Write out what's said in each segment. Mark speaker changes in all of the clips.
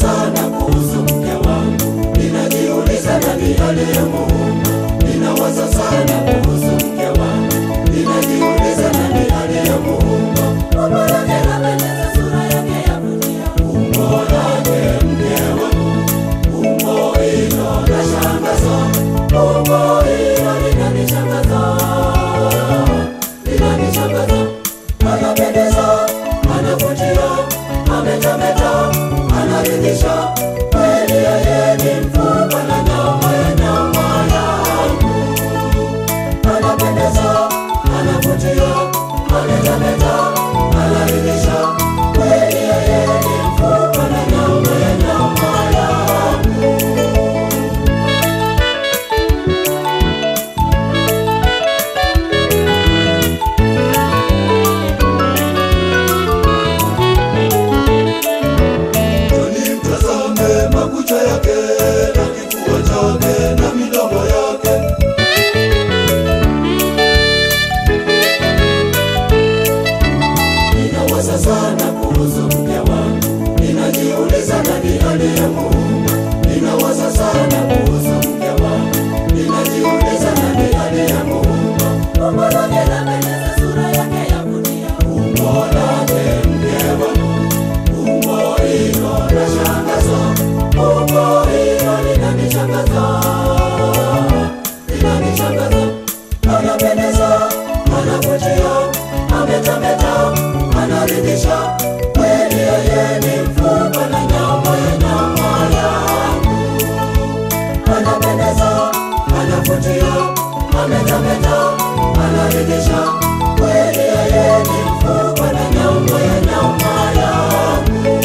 Speaker 1: sana kuhusu mke wangu, ninajiuliza nani aliyemuumba. Ninawaza sana kuhusu mke wangu, ninajiuliza nani aliyemuumba. Umbo lake lapendeza, sura yake yavutia. Umbo lake mke wangu, umbo hilo lashangaza. Umbo hilo linanishangaza, linanishangaza. Anapendeza, anavutia, ametameta, anaridhisha. Kweli yeye ni mfupa na nyama ya nyama yangu. Anapendeza, anavutia, ametameta, anaridhisha. Kweli yeye ni mfupa na nyama ya nyama yangu. Makucha yake na kifua chake na midomo yake. Ninawaza sana kuhusu mke wangu, ninajiuliza nani aliyemuumba. Ninawaza sana kuhusu mke wangu, ninajiuliza nani aliyemuumba. Umbo lake lapendeza, sura yake yavutia. Umbo lake mke wangu, umbo hilo lashangaza. Umbo hilo linanishangaza, linanishangaza. Anapendeza, anavutia, ametameta, anaridhisha. Kweli yeye ni mfupa na nyama ya nyama yangu. Anapendeza, anavutia, ametameta, anaridhisha. Kweli yeye ni mfupa na nyama ya nyama yangu.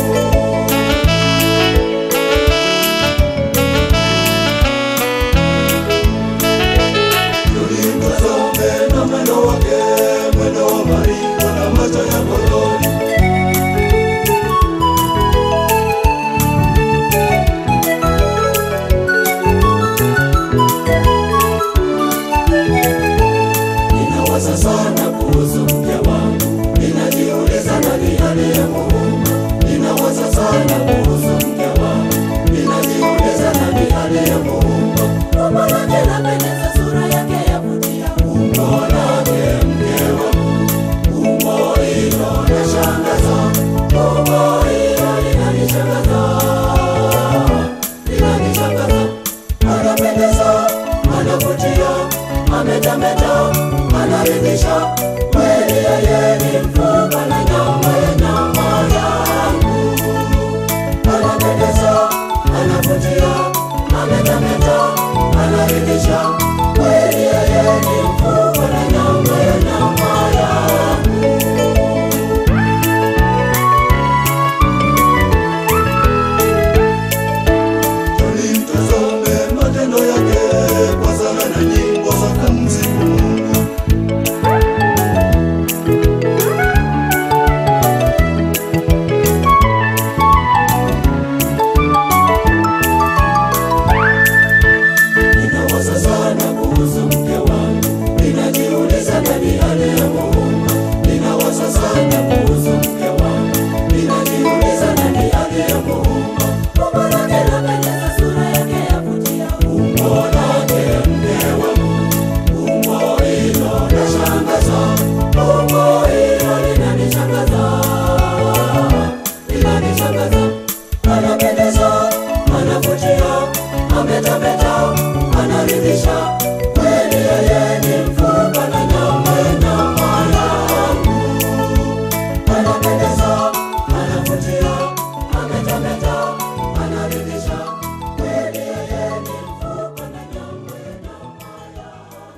Speaker 1: Na mwendo wake, mwendo wa maringo na macho ya gololi. Ninawaza sana kuhusu mke wangu, ninajiuliza nani aliyemuumba. Ninawaza sana kuhusu mke wangu, ninajiuliza nani aliyemuumba. Umbo lake lapendeza, sura yake yavutia. Umbo lake mke wangu, umbo hilo lashangaza. Umbo hilo linanishangaza, linanishangaza. Anapendeza, anavutia, ametameta, anaridhisha. Kweli yeye ni mfupa na nyama ya nyama yangu. Anapendeza, anavutia, ametameta, anaridhisha. Kweli yeye ni mfupa na nyama ya nyama yangu. Tulimtazame matendo yake kwa sala na nyimbo za kumsifu Mungu. Ninawaza sana kuhusu mke wangu, ninajiuliza nani aliyemuumba. Ninawaza sana kuhusu mke wangu, ninajiuliza nani aliyemuumba. Umbo lake lapendeza, sura yake yavutia. Umbo lake mke wangu, umbo hilo lashangaza. Umbo hilo linanishangaza, linanishangaza. Anapendeza, anavutia, ametameta, anaridhisha. Kweli yeye ni mfupa na nyama ya nyama yangu. Anapendeza, anavutia, ametameta, anaridhisha. Kweli yeye ni mfupa na nyama ya nyama yangu.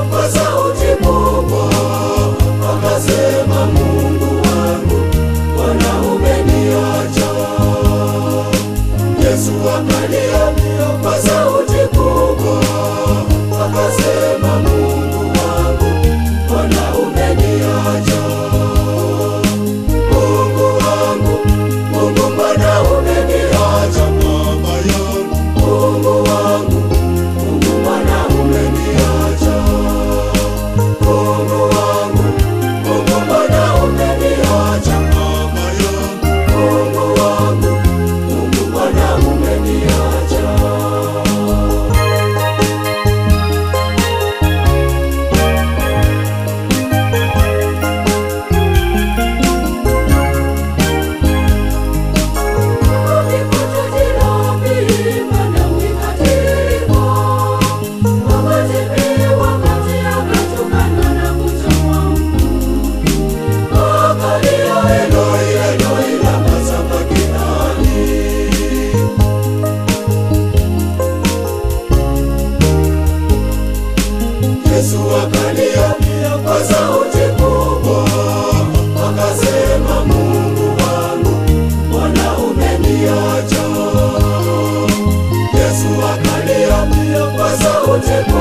Speaker 1: kwa sauti kubwa, akasema, Mungu wangu, Bwana umeniacha. Yesu akalia kwa sauti kubwa, akasema, Mungu wangu, Bwana umeniacha. Mungu wangu, Mungu mbona umeniacha? Mama yangu, Mungu wangu, Mungu mbona umeniacha? Mungu wangu, Mungu mbona umeniacha? Mama yangu, Mungu wangu, Mungu mbona umeniacha? Yesu akalia kwa sauti kubwa, akasema, Mungu wangu, Bwana umeniacha. Yesu akalia kwa sauti kubwa,